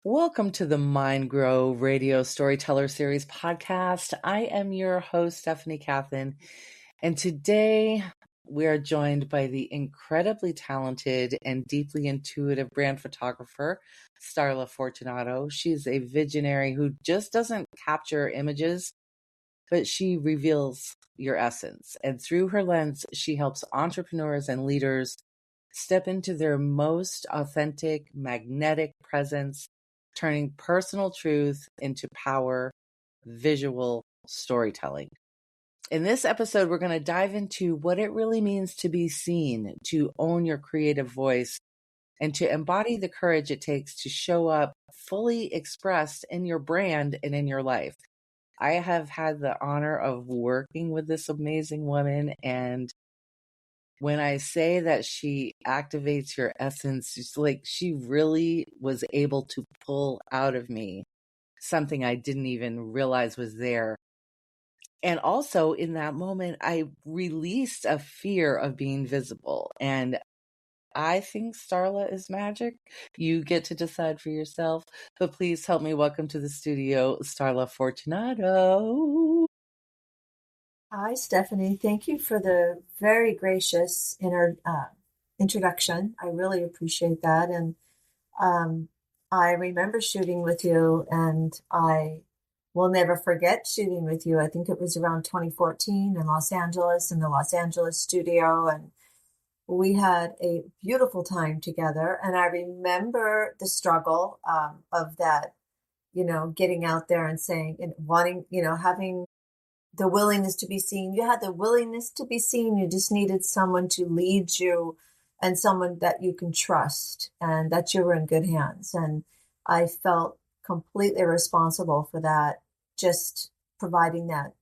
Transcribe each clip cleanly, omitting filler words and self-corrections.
Welcome to the Mind Grow Radio Storyteller Series podcast. I am your host, Stephanie Kathan, and today we are joined by the incredibly talented and deeply intuitive brand photographer, Starla Fortunato. She's a visionary who just doesn't capture images, but she reveals your essence. And through her lens, she helps entrepreneurs and leaders step into their most authentic, magnetic presence, turning personal truth into power, visual storytelling. In this episode, we're going to dive into what it really means to be seen, to own your creative voice, and to embody the courage it takes to show up fully expressed in your brand and in your life. I have had the honor of working with this amazing woman, and when I say that she activates your essence, it's like she really was able to pull out of me something I didn't even realize was there. And also in that moment, I released a fear of being visible. And I think Starla is magic. You get to decide for yourself. But please help me welcome to the studio, Starla Fortunato. Hi, Stephanie. Thank you for the very gracious introduction. I really appreciate that. And um, I remember shooting with you, and I will never forget shooting with you. I think it was around 2014 in Los Angeles, in the Los Angeles studio. And we had a beautiful time together. And I remember the struggle of that, getting out there and saying and wanting, having the willingness to be seen. You had the willingness to be seen. You just needed someone to lead you and someone that you can trust and that you were in good hands. And I felt completely responsible for that, just providing that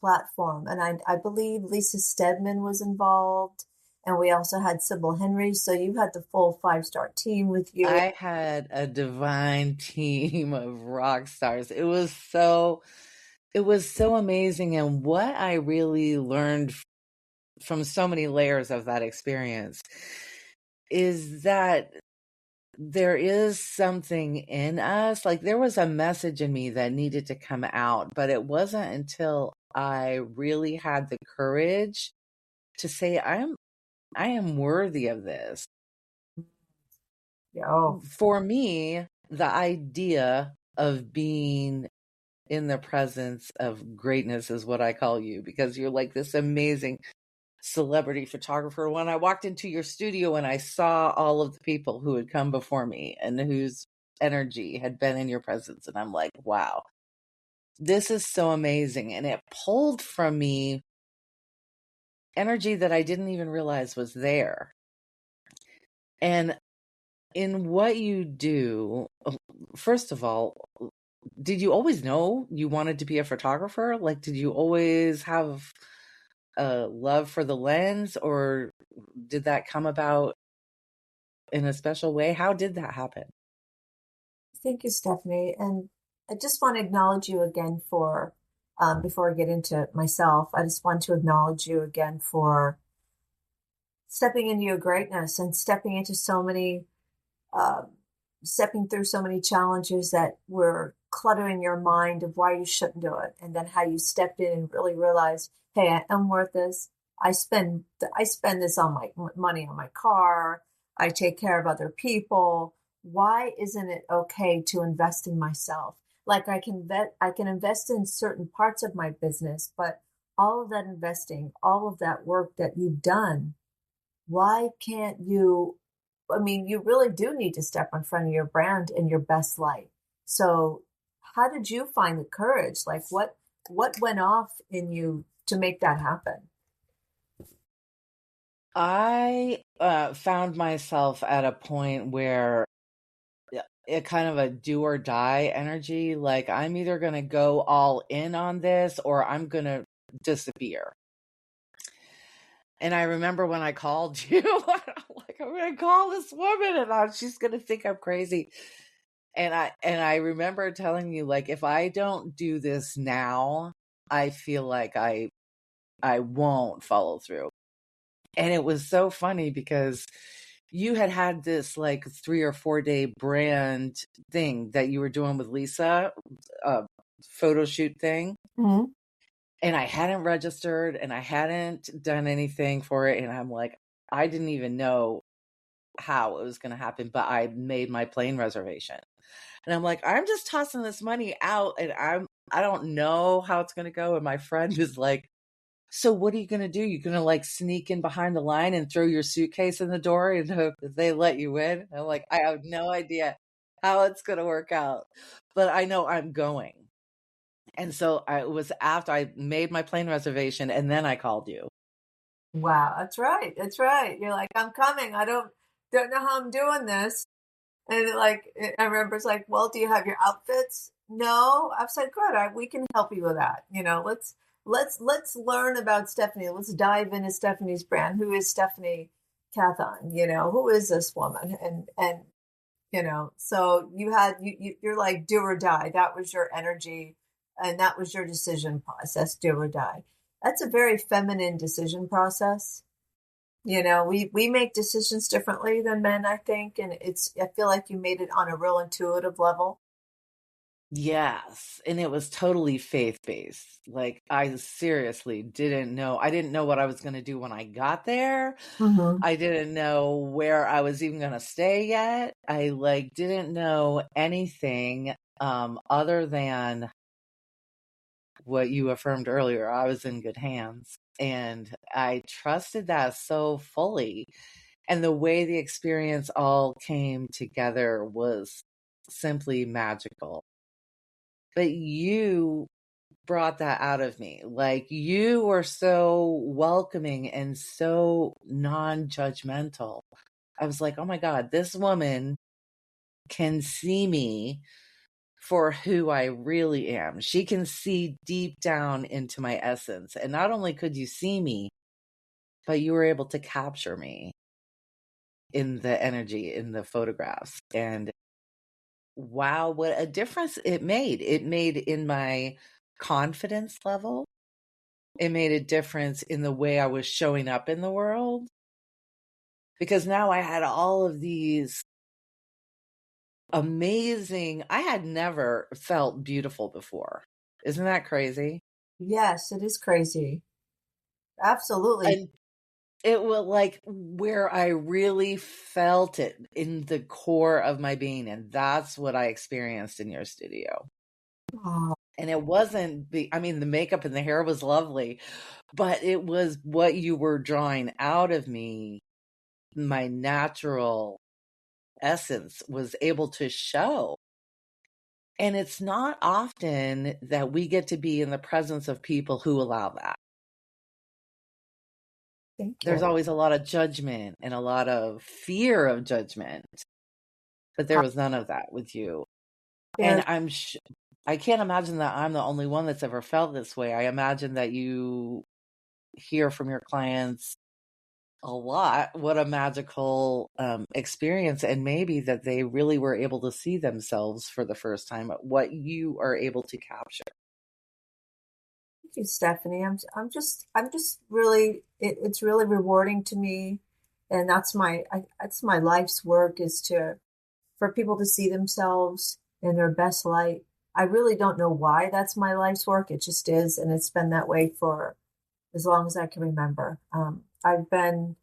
platform. And I believe Lisa Steadman was involved. And we also had Sybil Henry. So you had the full 5-star team with you. I had a divine team of rock stars. It was so amazing. And what I really learned from so many layers of that experience is that there is something in us. Like there was a message in me that needed to come out, but it wasn't until I really had the courage to say, I am worthy of this. Oh. For me, the idea of being in the presence of greatness is what I call you, because you're like this amazing celebrity photographer. When I walked into your studio and I saw all of the people who had come before me and whose energy had been in your presence, and I'm like, wow, this is so amazing. And it pulled from me energy that I didn't even realize was there. And in what you do, first of all, did you always know you wanted to be a photographer? Like, did you always have a love for the lens, or did that come about in a special way? How did that happen? Thank you, Stephanie. And I just want to acknowledge you again for, before I get into myself, I just want to acknowledge you again for stepping into your greatness and stepping through so many challenges that were cluttering your mind of why you shouldn't do it. And then how you stepped in and really realized, hey, I am worth this. I spend this on my money on my car. I take care of other people. Why isn't it okay to invest in myself? Like I can invest in certain parts of my business, but all of that investing, all of that work that you've done, why can't you? I mean, you really do need to step in front of your brand in your best light. So how did you find the courage? Like what went off in you to make that happen? I found myself at a point where it kind of a do or die energy. Like I'm either going to go all in on this or I'm going to disappear. And I remember when I called you, like I'm going to call this woman and she's going to think I'm crazy. And I remember telling you, like, if I don't do this now, I feel like I won't follow through. And it was so funny because you had this like 3 or 4 day brand thing that you were doing with Lisa, a photo shoot thing. Mm-hmm. And I hadn't registered and I hadn't done anything for it. And I'm like, I didn't even know how it was going to happen, but I made my plane reservation. And I'm like, I'm just tossing this money out and I don't know how it's going to go. And my friend is like, so what are you going to do? You're going to like sneak in behind the line and throw your suitcase in the door and hope that they let you in? I'm like, I have no idea how it's going to work out, but I know I'm going. And so it was after I made my plane reservation and then I called you. Wow, that's right. That's right. You're like, I'm coming. I don't know how I'm doing this. And like, I remember it's like, well, do you have your outfits? No. I've said, good. We can help you with that. Let's learn about Stephanie. Let's dive into Stephanie's brand. Who is Stephanie Kathan? Who is this woman? And so you're like do or die. That was your energy, and that was your decision process. Do or die. That's a very feminine decision process. We make decisions differently than men, I think, and I feel like you made it on a real intuitive level. Yes. And it was totally faith-based. Like I seriously didn't know. I didn't know what I was going to do when I got there. Mm-hmm. I didn't know where I was even going to stay yet. I like didn't know anything other than what you affirmed earlier. I was in good hands and I trusted that so fully. And the way the experience all came together was simply magical. But you brought that out of me. Like you were so welcoming and so non-judgmental. I was like, oh my God, this woman can see me for who I really am. She can see deep down into my essence. And not only could you see me, but you were able to capture me in the energy, in the photographs. And wow, what a difference it made. It made in my confidence level. It made a difference in the way I was showing up in the world. Because now I had all of these amazing, I had never felt beautiful before. Isn't that crazy? Yes, it is crazy. Absolutely. And it was like where I really felt it in the core of my being. And that's what I experienced in your studio. Oh, And it wasn't I mean, the makeup and the hair was lovely, but it was what you were drawing out of me. My natural essence was able to show. And it's not often that we get to be in the presence of people who allow that. thank There's you. always a lot of judgment and a lot of fear of judgment, but there was none of that with you. And There's I can't imagine that I'm the only one that's ever felt this way. I imagine that you hear from your clients a lot what a magical experience, and maybe that they really were able to see themselves for the first time, what you are able to capture. Thank you, Stephanie. I'm just really it's really rewarding to me, and that's my life's work is to for people to see themselves in their best light. I really don't know why that's my life's work. It just is, and it's been that way for as long as I can remember. I've been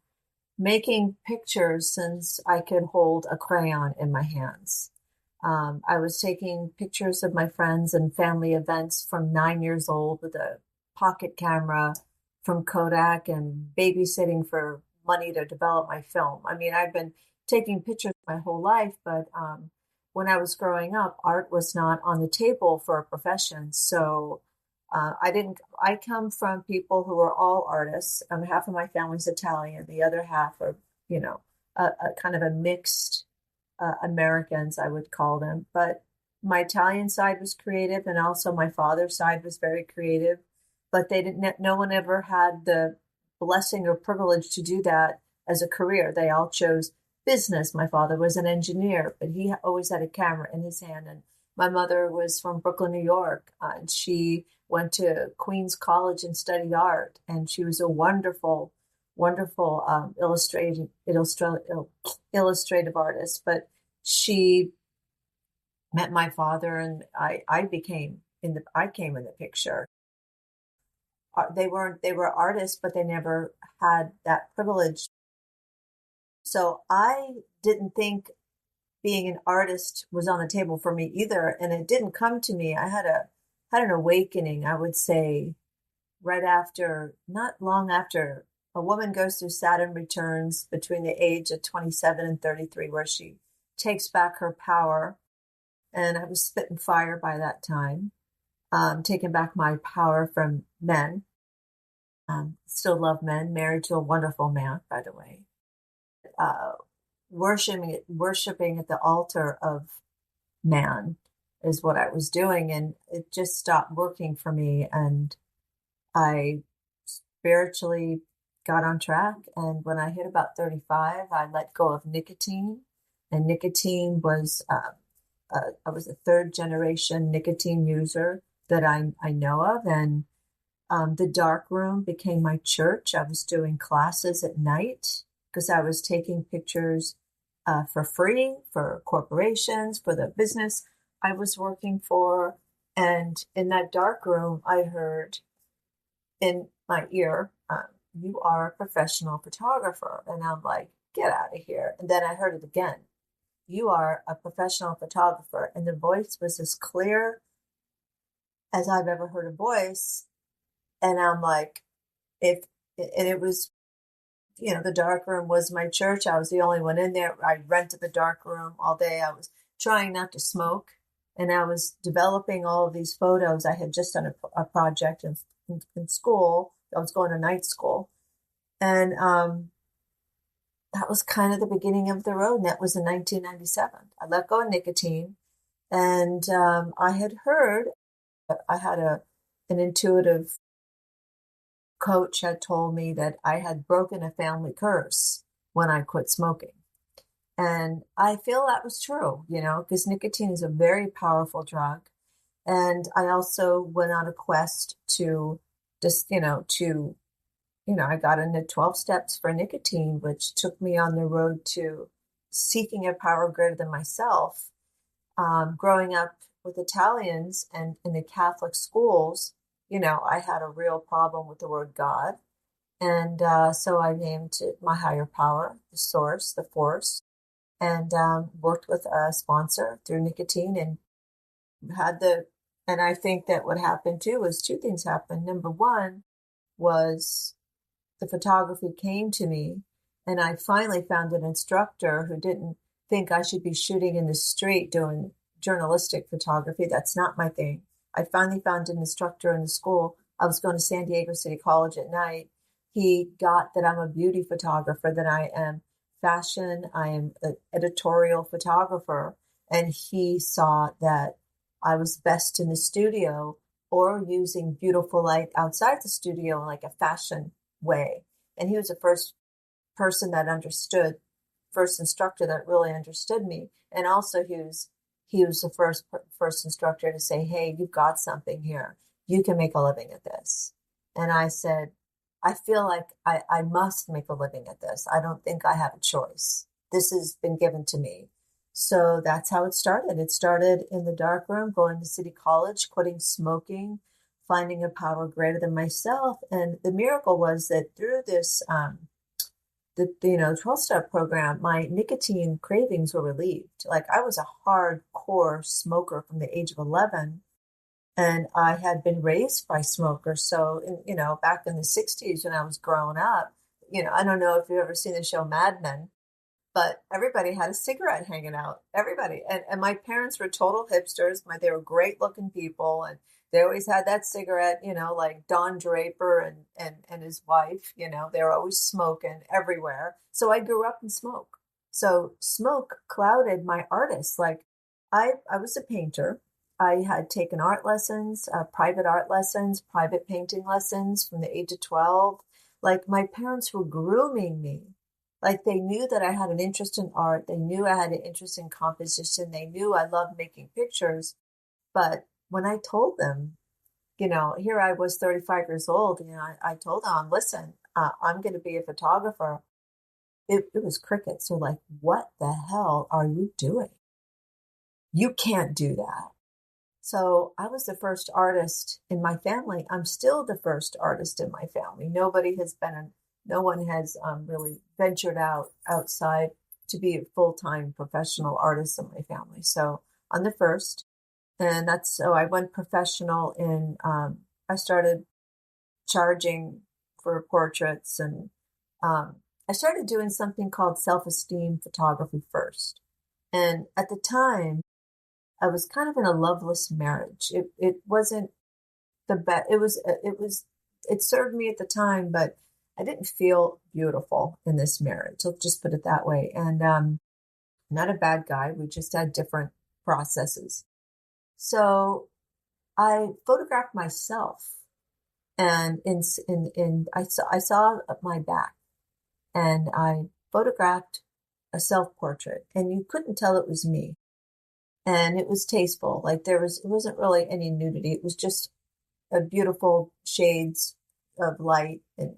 making pictures since I could hold a crayon in my hands. I was taking pictures of my friends and family events from 9 years old with a pocket camera from Kodak and babysitting for money to develop my film. I mean, I've been taking pictures my whole life, but when I was growing up, art was not on the table for a profession. So I come from people who are all artists. Half of my family's Italian, the other half are, you know, a kind of a mixed Americans, I would call them. But my Italian side was creative, and also my father's side was very creative. But they didn't. No one ever had the blessing or privilege to do that as a career. They all chose business. My father was an engineer, but he always had a camera in his hand. And my mother was from Brooklyn, New York, and she went to Queens College and studied art. And she was a wonderful wonderful illustrative artist, but she met my father, and I came in the picture. They were artists, but they never had that privilege. So I didn't think being an artist was on the table for me either, and it didn't come to me. I had an awakening, I would say, right after, not long after, a woman goes through Saturn returns between the age of 27 and 33, where she takes back her power. And I was spitting fire by that time, taking back my power from men. Still love men, married to a wonderful man, by the way. Uh, worshiping at the altar of man is what I was doing. And it just stopped working for me. And I spiritually got on track. And when I hit about 35, I let go of nicotine. And nicotine was, I was a third generation nicotine user that I know of. And the dark room became my church. I was doing classes at night because I was taking pictures for free for corporations, for the business I was working for. And in that dark room, I heard in my ear, you are a professional photographer. And I'm like, get out of here. And then I heard it again. You are a professional photographer. And the voice was as clear as I've ever heard a voice. And I'm like, and it was, the dark room was my church. I was the only one in there. I rented the dark room all day. I was trying not to smoke. And I was developing all of these photos. I had just done a project in school. I was going to night school. And that was kind of the beginning of the road. And that was in 1997. I let go of nicotine. And I had heard, I had an intuitive coach had told me that I had broken a family curse when I quit smoking. And I feel that was true, because nicotine is a very powerful drug. And I also went on a quest to just, I got into 12 steps for nicotine, which took me on the road to seeking a power greater than myself. Growing up with Italians and in the Catholic schools, I had a real problem with the word God. And so I named it my higher power, the source, the force, and worked with a sponsor through nicotine and I think that what happened too was two things happened. Number one was the photography came to me, and I finally found an instructor who didn't think I should be shooting in the street doing journalistic photography. That's not my thing. I finally found an instructor in the school. I was going to San Diego City College at night. He got that I'm a beauty photographer, that I am fashion, I am an editorial photographer. And he saw that I was best in the studio or using beautiful light outside the studio in like a fashion way. And he was the first person that understood, first instructor that really understood me. And also he was the first instructor to say, hey, you've got something here. You can make a living at this. And I said, I feel like I must make a living at this. I don't think I have a choice. This has been given to me. So that's how it started. It started in the dark room, going to City College, quitting smoking, finding a power greater than myself. And the miracle was that through this, the 12-step program, my nicotine cravings were relieved. Like I was a hardcore smoker from the age of 11. And I had been raised by smokers. So, back in the 60s when I was growing up, I don't know if you've ever seen the show Mad Men, but everybody had a cigarette hanging out. Everybody. And my parents were total hipsters. They were great looking people. And they always had that cigarette, like Don Draper and his wife, they were always smoking everywhere. So I grew up in smoke. So smoke clouded my artists. Like I was a painter. I had taken art lessons, private painting lessons from the age of 12. Like my parents were grooming me. Like they knew that I had an interest in art. They knew I had an interest in composition. They knew I loved making pictures. But when I told them, here I was 35 years old, I told them, listen, I'm going to be a photographer. It was crickets. So like, what the hell are you doing? You can't do that. So I was the first artist in my family. I'm still the first artist in my family. No one has really ventured outside to be a full-time professional artist in my family. So I'm the first. And so I went professional I started charging for portraits and I started doing something called self-esteem photography first. And at the time, I was kind of in a loveless marriage. It wasn't the best. It served me at the time, but I didn't feel beautiful in this marriage. Let's just put it that way. And not a bad guy. We just had different processes. So I photographed myself, and I saw my back, and I photographed a self portrait, and you couldn't tell it was me. And it was tasteful. Like it wasn't really any nudity. It was just a beautiful shades of light and,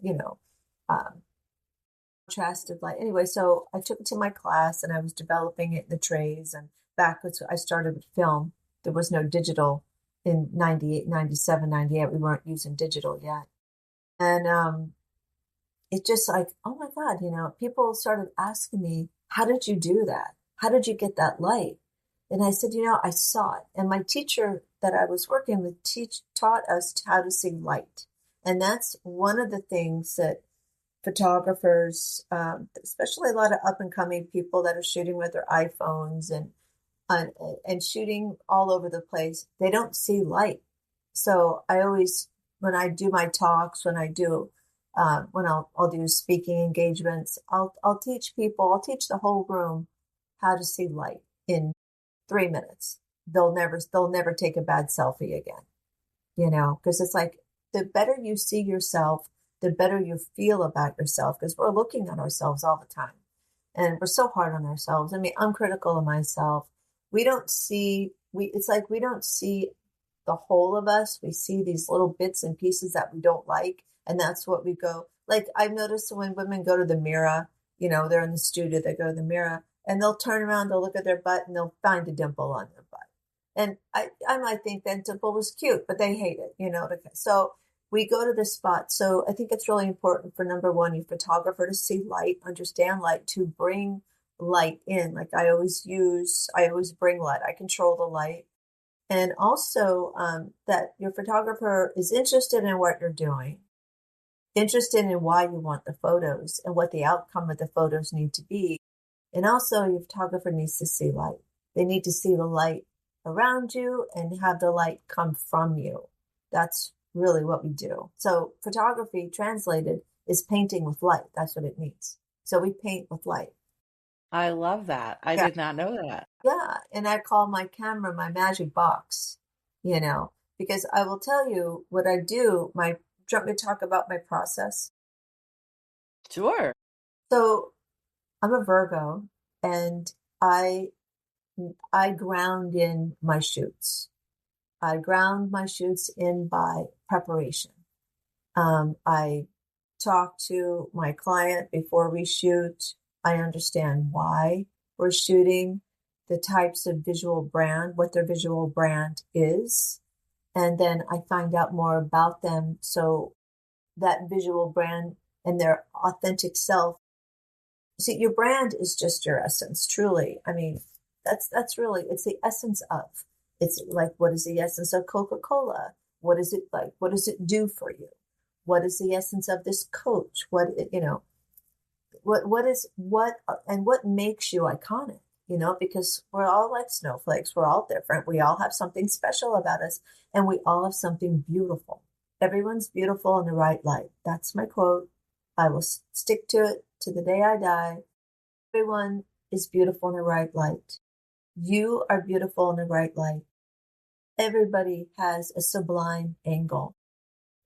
contrasted light. Anyway, so I took it to my class and I was developing it in the trays. And back when I started with film, there was no digital in 98, 97, 98. We weren't using digital yet. And it's just like, oh my God, people started asking me, how did you do that? How did you get that light? And I said, I saw it. And my teacher that I was working with taught us how to see light. And that's one of the things that photographers, especially a lot of up and coming people that are shooting with their iPhones and shooting all over the place, they don't see light. So I always, when I do my talks, when I'll do speaking engagements, I'll teach the whole room how to see light in 3 minutes. They'll never take a bad selfie again, because it's like the better you see yourself, the better you feel about yourself, because we're looking at ourselves all the time and we're so hard on ourselves. I mean, I'm critical of myself. It's like we don't see the whole of us. We see these little bits and pieces that we don't like. And that's what we go, like I've noticed when women go to the mirror, they're in the studio, they go to the mirror, and they'll turn around, they'll look at their butt, and they'll find a dimple on their butt. And I might think that dimple was cute, but they hate it, So we go to this spot. So I think it's really important for number one, your photographer to see light, understand light, to bring light in. Like I always bring light. I control the light. And also that your photographer is interested in what you're doing, interested in why you want the photos and what the outcome of the photos need to be. And also your photographer needs to see light. They need to see the light around you and have the light come from you. That's really what we do. So photography translated is painting with light. That's what it means. So we paint with light. I love that. I Yeah. did not know that. Yeah. And I call my camera my magic box, because I will tell you what I do. Do you want me to talk about my process? Sure. So I'm a Virgo, and I ground in my shoots. I ground my shoots in by preparation. I talk to my client before we shoot. I understand why we're shooting, the types of what their visual brand is. And then I find out more about them. So that visual brand and their authentic self. See, your brand is just your essence, truly. I mean, that's really, it's the essence of. It's like, what is the essence of Coca-Cola? What is it like? What does it do for you? What is the essence of this coach? What makes you iconic? Because we're all like snowflakes. We're all different. We all have something special about us, and we all have something beautiful. Everyone's beautiful in the right light. That's my quote. I will stick to it to the day I die. Everyone is beautiful in the right light. You are beautiful in the right light. Everybody has a sublime angle.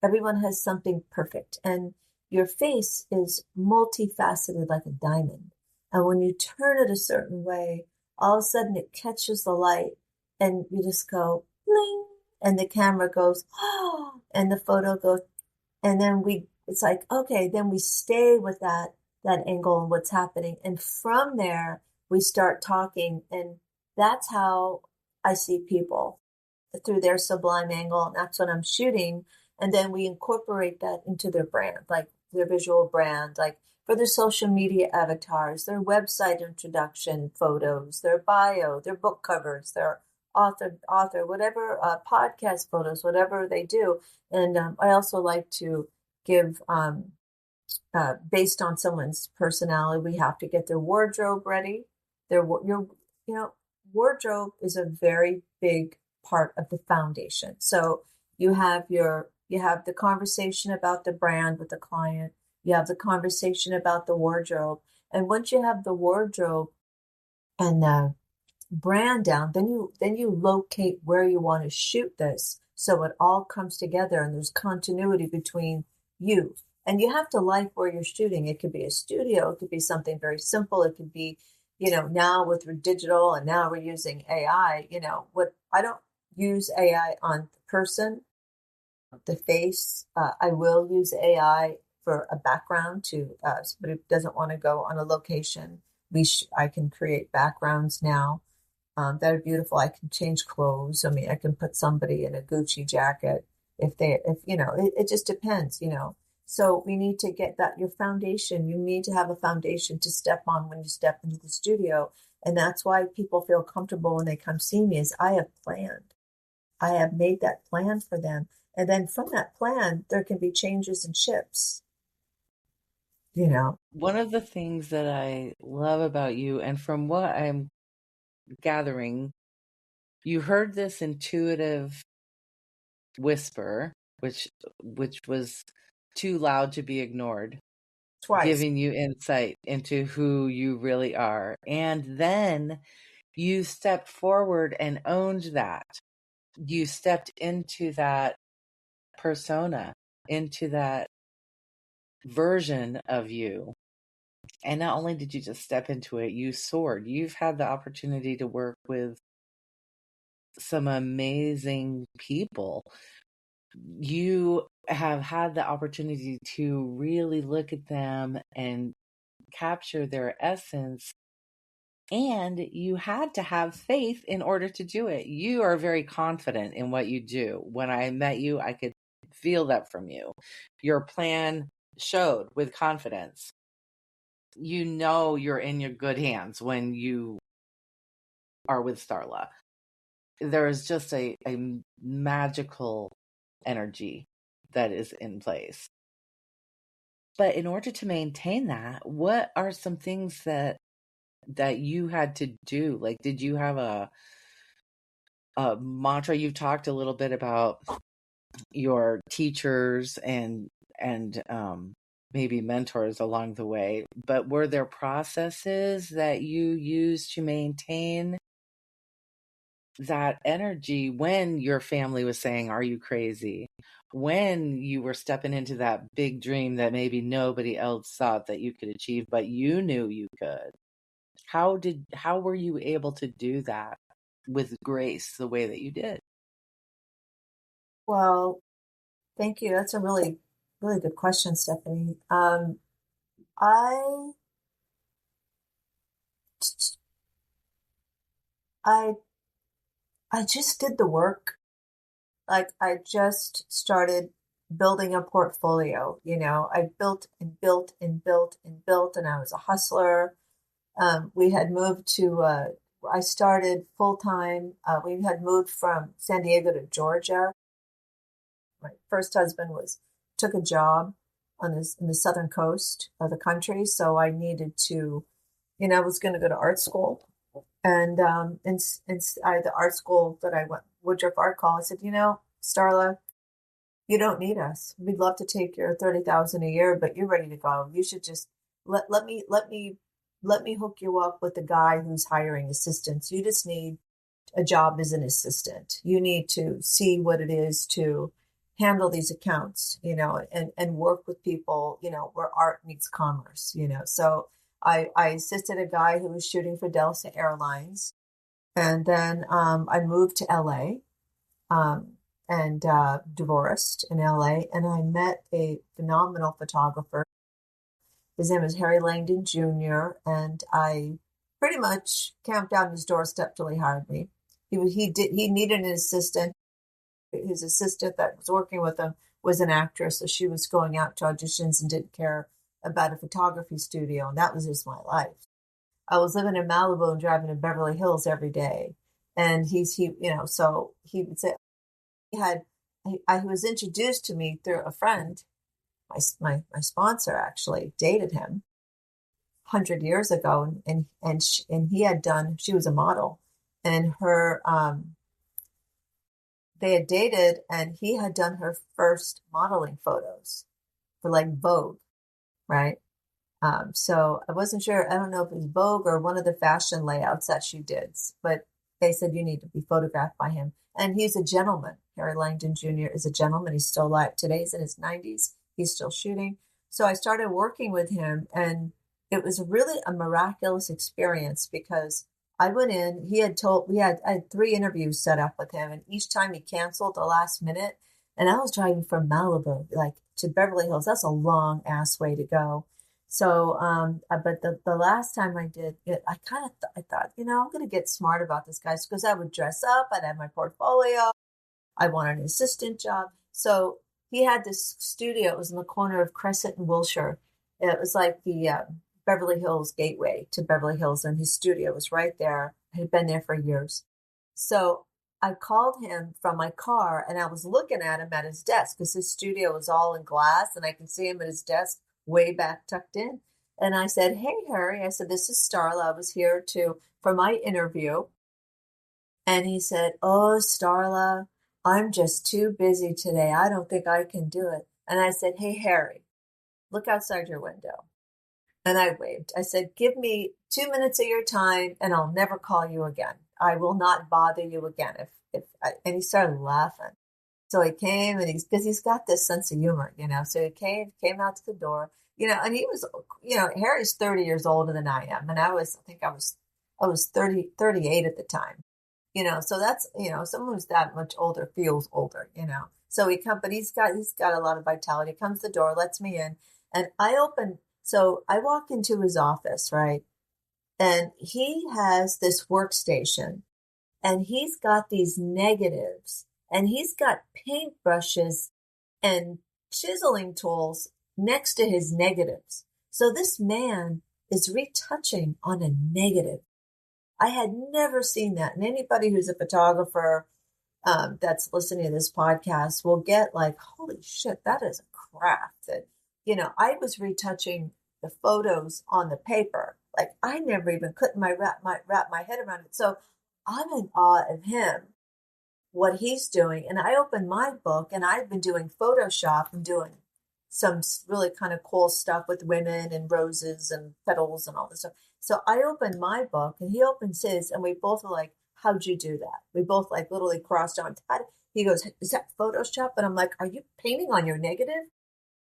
Everyone has something perfect. And your face is multifaceted like a diamond. And when you turn it a certain way, all of a sudden it catches the light and you just go, bling, and the camera goes, oh, and the photo goes. And then we it's like, okay, then we stay with that angle and what's happening. And from there, we start talking. And that's how I see people, through their sublime angle. And that's what I'm shooting. And then we incorporate that into their brand, like their visual brand, like for their social media avatars, their website introduction photos, their bio, their book covers, their author, whatever, podcast photos, whatever they do. And I also like to give, based on someone's personality, we have to get their wardrobe ready. Wardrobe is a very big part of the foundation. So you have the conversation about the brand with the client. You have the conversation about the wardrobe. And once you have the wardrobe and the brand down, then you locate where you want to shoot this. So it all comes together and there's continuity between you. And you have to like where you're shooting. It could be a studio. It could be something very simple. It could be, now with digital, and now we're using AI, I don't use AI on the person, the face. I will use AI for a background to, somebody who doesn't want to go on a location. I can create backgrounds now that are beautiful. I can change clothes. I mean, I can put somebody in a Gucci jacket it just depends. So we need to get that, your foundation. You need to have a foundation to step on when you step into the studio. And that's why people feel comfortable when they come see me, is I have planned. I have made that plan for them. And then from that plan, there can be changes and shifts. One of the things that I love about you, and from what I'm gathering, you heard this intuitive whisper, which was too loud to be ignored, Twice. giving you insight into who you really are. And then you stepped forward and owned that. You stepped into that persona, into that version of you. And not only did you just step into it, you soared. You've had the opportunity to work with some amazing people. You have had the opportunity to really look at them and capture their essence. And you had to have faith in order to do it. You are very confident in what you do. When I met you, I could feel that from you. Your plan showed with confidence. You know you're in your good hands when you are with Starla. There is just a magical energy that is in place. But in order to maintain that, what are some things that you had to do? Like, did you have a mantra? You've talked a little bit about your teachers and maybe mentors along the way, but were there processes that you used to maintain that energy when your family was saying, "Are you crazy?" When you were stepping into that big dream that maybe nobody else thought that you could achieve, but you knew you could? How were you able to do that with grace the way that you did? Well, thank you. That's a really, really good question, Stephanie. I, I, I just did the work. Like I just started building a portfolio. I built and built and built and built, and I was a hustler. We had moved to, I started full time. We had moved from San Diego to Georgia. My first husband took a job in the southern coast of the country, so I needed to, I was going to go to art school, and the art school that I went, Woodruff Art College, said, Starla, you don't need us. We'd love to take your 30,000 a year, but you're ready to go. You should just let me hook you up with the guy who's hiring assistants. You just need a job as an assistant. You need to see what it is to handle these accounts, and work with people, where art meets commerce, So I assisted a guy who was shooting for Delta Airlines. And then I moved to LA. and divorced in LA. And I met a phenomenal photographer. His name is Harry Langdon Jr. And I pretty much camped out on his doorstep till he hired me. He needed an assistant. His assistant that was working with him was an actress, so she was going out to auditions and didn't care about a photography studio, and that was just my life. I was living in Malibu and driving to Beverly Hills every day, and so he would say he had. I was introduced to me through a friend. My sponsor actually dated him 100 years ago, and he had done. She was a model, and her they had dated, and he had done her first modeling photos for like Vogue, right? So I wasn't sure. I don't know if it was Vogue or one of the fashion layouts that she did, but they said you need to be photographed by him. And he's a gentleman. Harry Langdon Jr. is a gentleman. He's still alive today. He's in his 90s. He's still shooting. So I started working with him, and it was really a miraculous experience because I went in. I had 3 interviews set up with him, and each time he canceled the last minute. And I was driving from Malibu, like to Beverly Hills. That's a long ass way to go. So, but the last time I did it, I thought, I'm going to get smart about this, guys, because I would dress up, I'd have my portfolio, I wanted an assistant job. So he had this studio. It was in the corner of Crescent and Wilshire. It was like the Beverly Hills gateway to Beverly Hills, and his studio was right there. I had been there for years. So I called him from my car, and I was looking at him at his desk because his studio was all in glass, and I could see him at his desk way back tucked in. And I said, "Hey, Harry," I said, "this is Starla. I was here for my interview." And he said, "Oh, Starla, I'm just too busy today. I don't think I can do it." And I said, "Hey, Harry, look outside your window." And I waved. I said, "Give me 2 minutes of your time and I'll never call you again. I will not bother you again." And he started laughing. So he came, and because he's got this sense of humor, so he came out to the door, and he was, Harry's 30 years older than I am. And I was 38 at the time, so that's, someone who's that much older feels older, so but he's got a lot of vitality. He comes to the door, lets me in, and so I walk into his office, right? And he has this workstation, and he's got these negatives, and he's got paintbrushes and chiseling tools next to his negatives. So this man is retouching on a negative. I had never seen that. And anybody who's a photographer that's listening to this podcast will get like, holy shit, that is a craft. That, I was retouching the photos on the paper. Like I never even couldn't wrap my head around it. So I'm in awe of him, what he's doing. And I opened my book, and I've been doing Photoshop and doing some really kind of cool stuff with women and roses and petals and all this stuff. So I opened my book, and he opens his, and we both were like, "How'd you do that?" We both like literally crossed arms. He goes, "Is that Photoshop?" And I'm like, "Are you painting on your negative?"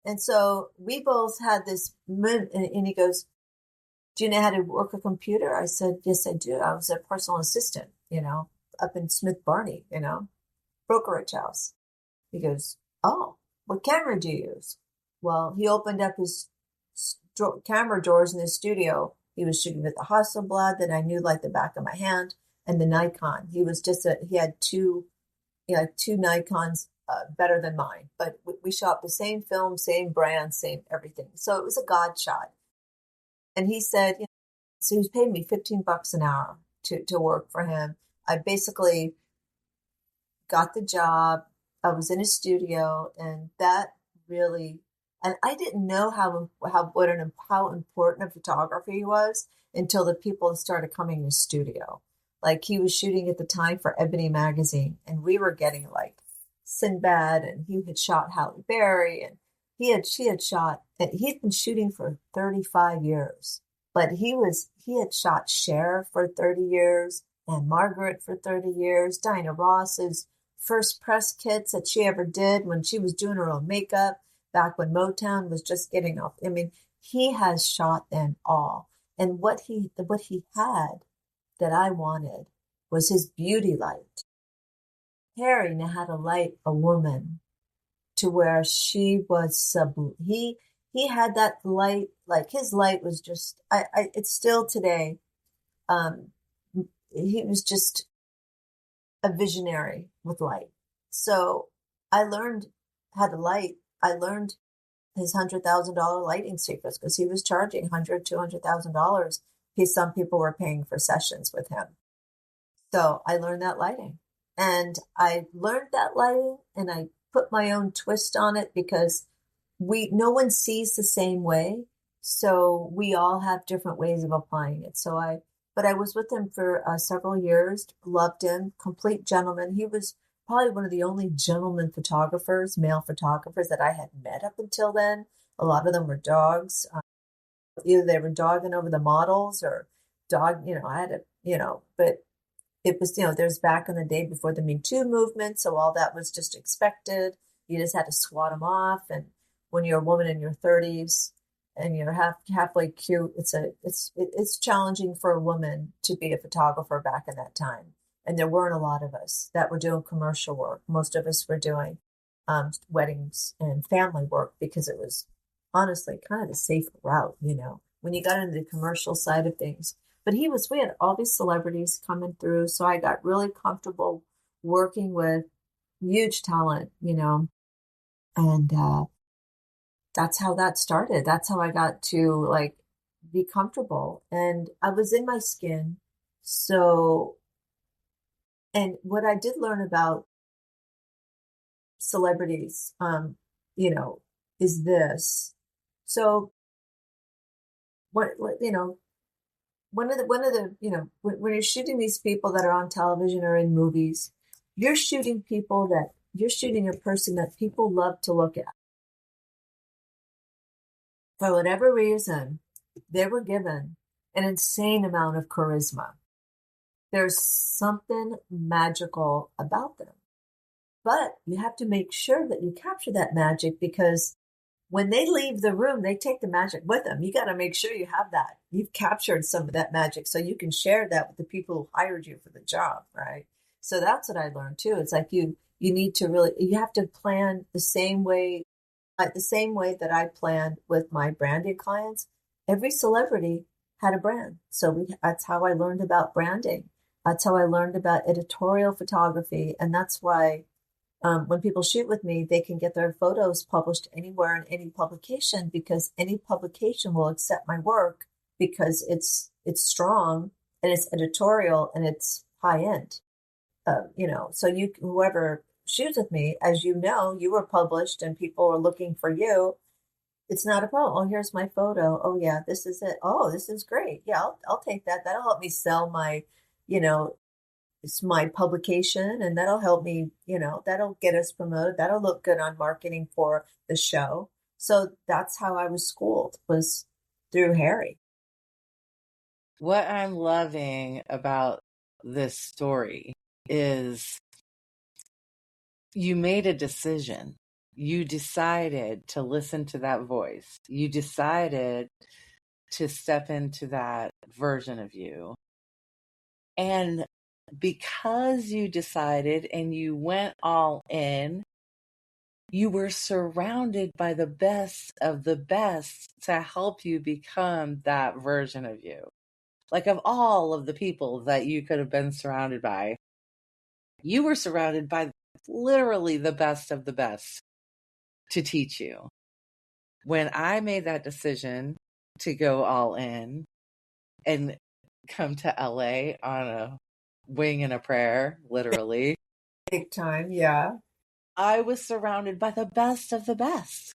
And so we both had this, and he goes, "Do you know how to work a computer?" I said, "Yes, I do. I was a personal assistant, up in Smith Barney, brokerage house." He goes, "Oh, what camera do you use?" Well, he opened up his camera doors in his studio. He was shooting with the Hasselblad that I knew like the back of my hand, and the Nikon. He had two Nikons better than mine, but we shot the same film, same brand, same everything. So it was a God shot. And he said, so he was paying me $15 an hour to work for him. I basically got the job. I was in his studio, and that really, and I didn't know how important a photography was until the people started coming in his studio. Like he was shooting at the time for Ebony magazine, and we were getting like Sinbad, and he had shot Halle Berry, and she had shot, and he'd been shooting for 35 years. But he had shot Cher for 30 years, and Margaret for 30 years, Diana Ross's first press kits that she ever did when she was doing her own makeup, back when Motown was just getting off. I mean, he has shot them all. And what he had that I wanted was his beauty light. Harry knew how to light a woman to where she was he had that light, like his light was just it's still today. um he was just a visionary with light. So I learned how to light. I learned his $100,000 lighting secrets because he was charging $200,000. Some people were paying for sessions with him. So I learned that lighting, and I learned that lighting, and I put my own twist on it because no one sees the same way. So we all have different ways of applying it. But I was with him for several years, loved him, complete gentleman. He was probably one of the only gentleman photographers, male photographers that I had met up until then. A lot of them were dogs. Either they were dogging over the models or I had but it was, there's back in the day before the Me Too movement. So all that was just expected. You just had to swat them off. And when you're a woman in your 30s and you're halfway cute, it's challenging for a woman to be a photographer back in that time. And there weren't a lot of us that were doing commercial work. Most of us were doing weddings and family work because it was honestly kind of the safe route, when you got into the commercial side of things. But we had all these celebrities coming through. So I got really comfortable working with huge talent, and that's how that started. That's how I got to like be comfortable, and I was in my skin. So, and what I did learn about celebrities, is this. So what when you're shooting these people that are on television or in movies, you're shooting a person that people love to look at. For whatever reason, they were given an insane amount of charisma. There's something magical about them. But you have to make sure that you capture that magic, because when they leave the room, they take the magic with them. You got to make sure you have that. You've captured some of that magic so you can share that with the people who hired you for the job, right? So that's what I learned too. It's like you need to you have to plan the same way, like the same way that I planned with my branding clients. Every celebrity had a brand. So that's how I learned about branding. That's how I learned about editorial photography. And that's why when people shoot with me, they can get their photos published anywhere in any publication, because any publication will accept my work because it's strong and it's editorial and it's high end. So whoever shoots with me, as you were published and people are looking for you. It's not a problem. Oh, here's my photo. Oh yeah, this is it. Oh, this is great. Yeah, I'll take that. That'll help me sell you know, it's my publication, and that'll help me, that'll get us promoted. That'll look good on marketing for the show. So that's how I was schooled, was through Harry. What I'm loving about this story is you made a decision. You decided to listen to that voice. You decided to step into that version of you. And because you decided and you went all in, you were surrounded by the best of the best to help you become that version of you. Like, of all of the people that you could have been surrounded by, you were surrounded by literally the best of the best to teach you. When I made that decision to go all in and come to LA on a wing and a prayer, literally, Big time, yeah. I was surrounded by the best of the best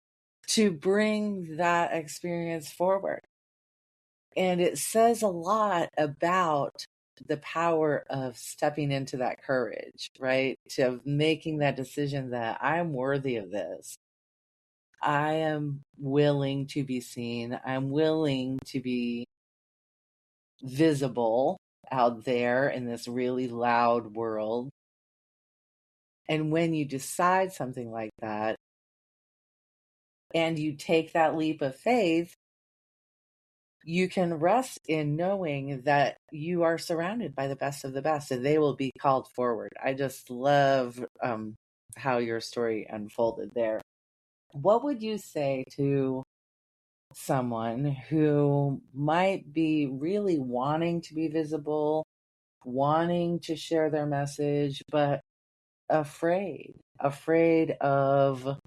to bring that experience forward. And it says a lot about the power of stepping into that courage, right? To making that decision that I'm worthy of this. I am willing to be seen. I'm willing to be visible out there in this really loud world. And when you decide something like that and you take that leap of faith, you can rest in knowing that you are surrounded by the best of the best and they will be called forward. I just love how your story unfolded there. What would you say to someone who might be really wanting to be visible, wanting to share their message, but afraid of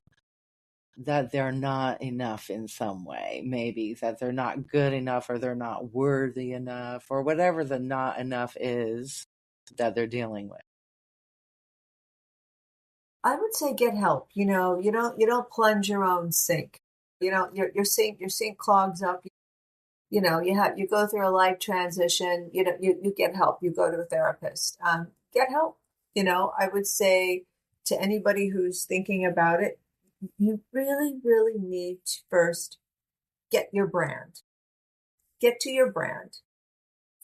that they're not enough in some way, maybe that they're not good enough or they're not worthy enough or whatever the not enough is that they're dealing with? I would say get help. You don't plunge your own sink. Your sink clogs up. You go through a life transition. You get help. You go to a therapist. Get help. I would say to anybody who's thinking about it, you really, really need to first get your brand. Get to your brand.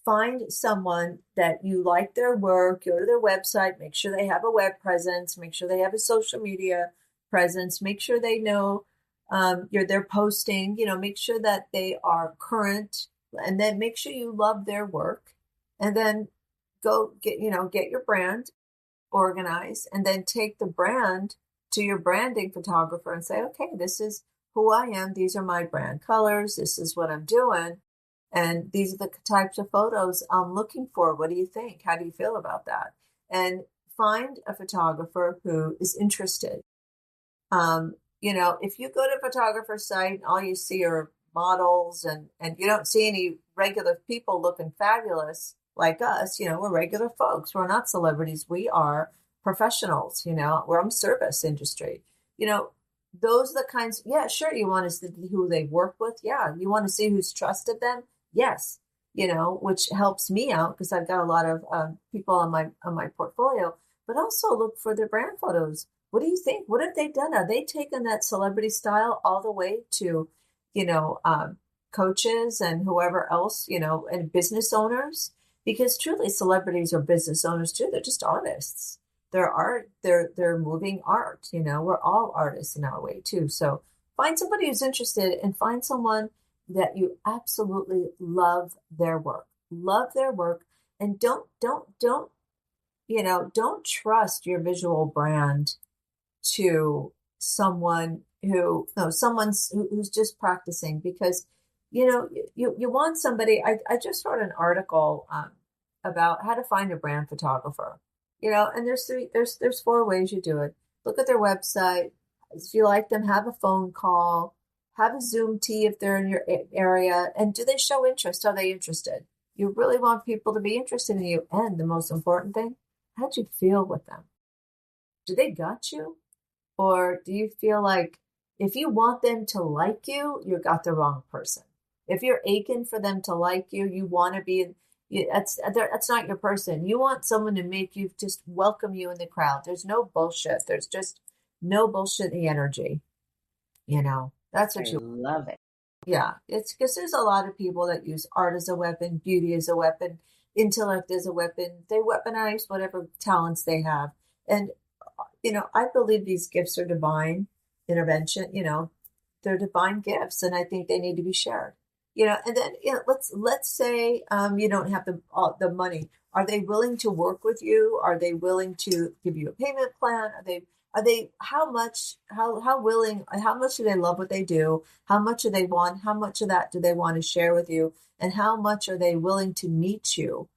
Find someone that you like their work, go to their website, make sure they have a web presence, make sure they have a social media presence, make sure they know they're posting, make sure that they are current, and then make sure you love their work, and then go get your brand organized, and then take the brand to your branding photographer and say, okay, this is who I am. These are my brand colors. This is what I'm doing. And these are the types of photos I'm looking for. What do you think? How do you feel about that? And find a photographer who is interested. If you go to a photographer's site and all you see are models and you don't see any regular people looking fabulous like us, we're regular folks. We're not celebrities. We are professionals, we're in the service industry. Those are the kinds, yeah, sure, you want to see who they work with. Yeah, you want to see who's trusted them. Yes, which helps me out because I've got a lot of people on my portfolio, but also look for their brand photos. What do you think? What have they done? Are they taken that celebrity style all the way to, coaches and whoever else, and business owners? Because truly celebrities are business owners too. They're just artists. They're moving art. We're all artists in our way too. So find somebody who's interested and find someone that you absolutely love their work. Love their work, and don't trust your visual brand to someone who's just practicing, because you want somebody. I just wrote an article about how to find a brand photographer. And there's 4 ways you do it. Look at their website. If you like them, have a phone call, have a Zoom tea if they're in your area, and do they show interest? Are they interested? You really want people to be interested in you. And the most important thing, how'd you feel with them? Do they got you? Or do you feel like if you want them to like you, you got the wrong person? If you're aching for them to like you, you want to be, that's not your person. You want someone to make you, just welcome you in the crowd. There's no bullshit. There's just no bullshit in the energy. That's what I you love it. Yeah, it's because there's a lot of people that use art as a weapon, beauty as a weapon, intellect as a weapon. They weaponize whatever talents they have. And, I believe these gifts are divine intervention. They're divine gifts, and I think they need to be shared. And then, let's say you don't have the money. Are they willing to work with you? Are they willing to give you a payment plan? Are they, how much do they love what they do? How much do they want? How much of that do they want to share with you? And how much are they willing to meet you?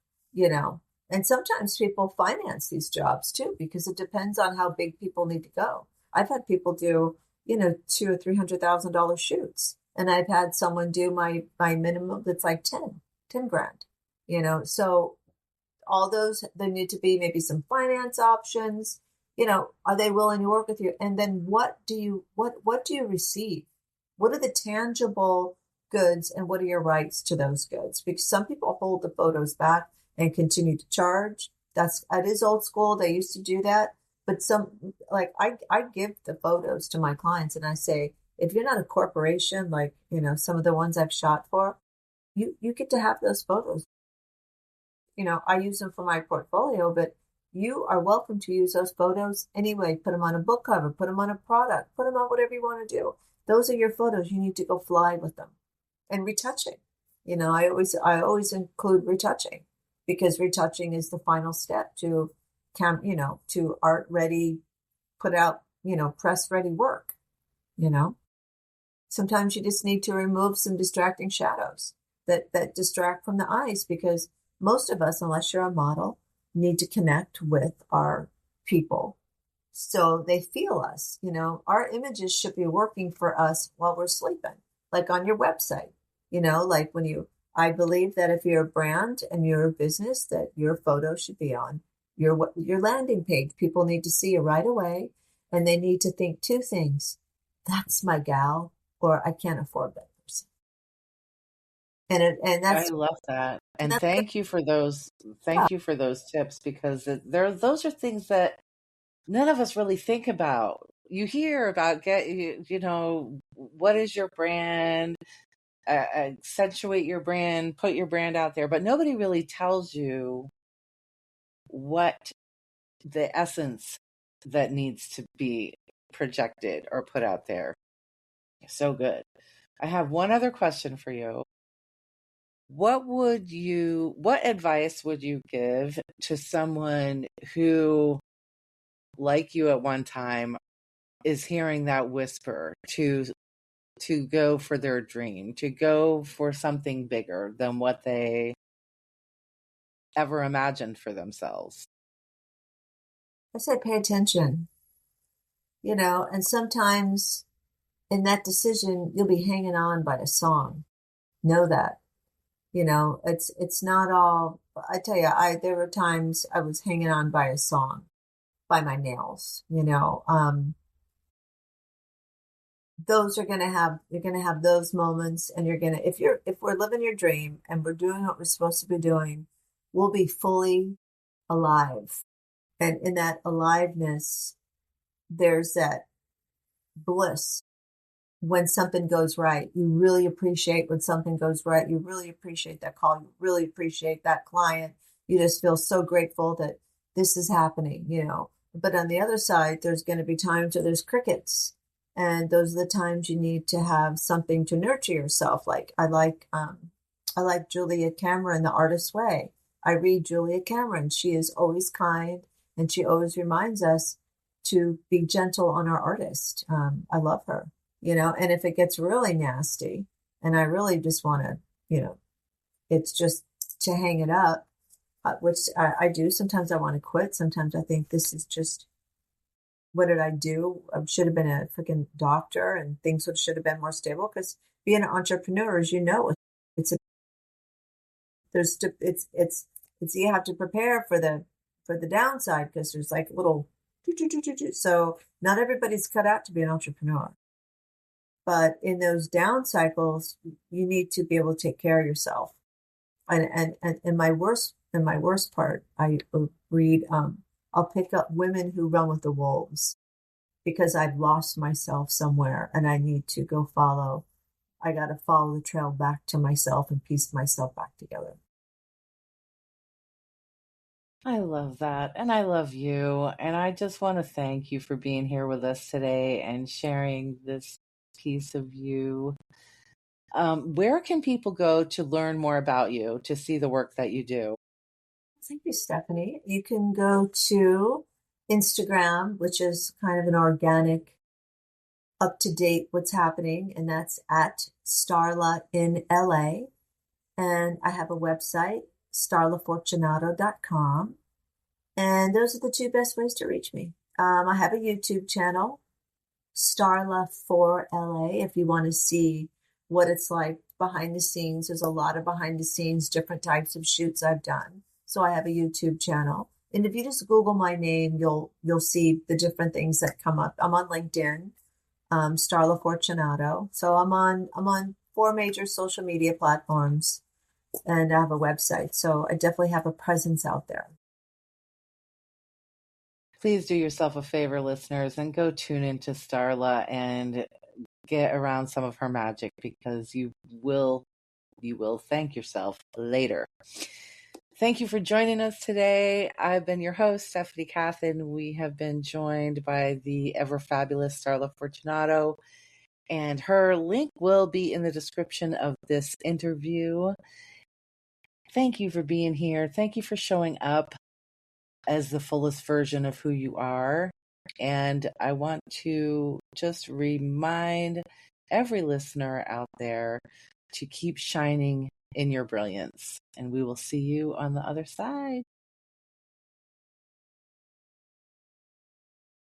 And sometimes people finance these jobs too, because it depends on how big people need to go. I've had people do, $200,000 or $300,000 shoots. And I've had someone do my minimum that's like 10 grand, so all those, there need to be maybe some finance options. Are they willing to work with you? And then what do you receive? What are the tangible goods and what are your rights to those goods? Because some people hold the photos back and continue to charge. That is old school. They used to do that. But I give the photos to my clients and I say, if you're not a corporation, like, some of the ones I've shot for, you get to have those photos. I use them for my portfolio, but you are welcome to use those photos anyway. Put them on a book cover, put them on a product, put them on whatever you want to do. Those are your photos. You need to go fly with them and retouch it. I always include retouching, because retouching is the final step to to art ready, put out, press ready work, you know. Sometimes you just need to remove some distracting shadows that distract from the eyes, because most of us, unless you're a model, need to connect with our people so they feel us. Our images should be working for us while we're sleeping, like on your website. Like I believe that if you're a brand and you're a business, that your photo should be on your landing page. People need to see you right away, and they need to think two things: that's my gal, or I can't afford that person. And I that's love that. and And that's thank you for those. Thank you for those tips, because those are things that none of us really think about. You hear about what is your brand, accentuate your brand, put your brand out there, but nobody really tells you what the essence that needs to be projected or put out there. So good. I have one other question for you. What advice would you give to someone who, like you at one time, is hearing that whisper to go for their dream, to go for something bigger than what they ever imagined for themselves? I say pay attention, and sometimes in that decision you'll be hanging on by a song. Know that. It's not all. I tell you, I there were times I was hanging on by a song, by my nails. Those are gonna have you're gonna have those moments, and if we're living your dream and we're doing what we're supposed to be doing, we'll be fully alive. And in that aliveness, there's that bliss when something goes right. You really appreciate when something goes right. You really appreciate that call. You really appreciate that client. You just feel so grateful that this is happening. But on the other side, there's going to be times where there's crickets. And those are the times you need to have something to nurture yourself. Like I like Julia Cameron, The Artist's Way. I read Julia Cameron. She is always kind, and she always reminds us to be gentle on our artist. I love her. And if it gets really nasty and I really just want to, it's just to hang it up, which I do. Sometimes I want to quit. Sometimes I think this is just, what did I do? I should have been a freaking doctor, and things should have been more stable, because being an entrepreneur, as you know, it's a, there's, it's, you have to prepare for the downside, because there's like little, so not everybody's cut out to be an entrepreneur. But in those down cycles, you need to be able to take care of yourself. And my worst part, I read, I'll pick up women who run with the wolves, because I've lost myself somewhere and I need to go follow. I got to follow the trail back to myself and piece myself back together. I love that. And I love you. And I just want to thank you for being here with us today and sharing this piece of you. Where can people go to learn more about you, to see the work that you do? Thank you, Stephanie. You can go to Instagram, which is kind of an organic, up to date what's happening, and that's at Starla in LA. And I have a website, starlafortunato.com. And those are the two best ways to reach me. I have a YouTube channel, Starla for LA, if you want to see what it's like behind the scenes. There's a lot of behind the scenes, different types of shoots I've done. So I have a YouTube channel. And if you just Google my name, you'll see the different things that come up. I'm on LinkedIn, Starla Fortunato. So I'm on 4 major social media platforms, and I have a website. So I definitely have a presence out there. Please do yourself a favor, listeners, and go tune into Starla and get around some of her magic, because you will thank yourself later. Thank you for joining us today. I've been your host, Stephanie Kathan. We have been joined by the ever fabulous Starla Fortunato. And her link will be in the description of this interview. Thank you for being here. Thank you for showing up as the fullest version of who you are. And I want to just remind every listener out there to keep shining in your brilliance. And we will see you on the other side.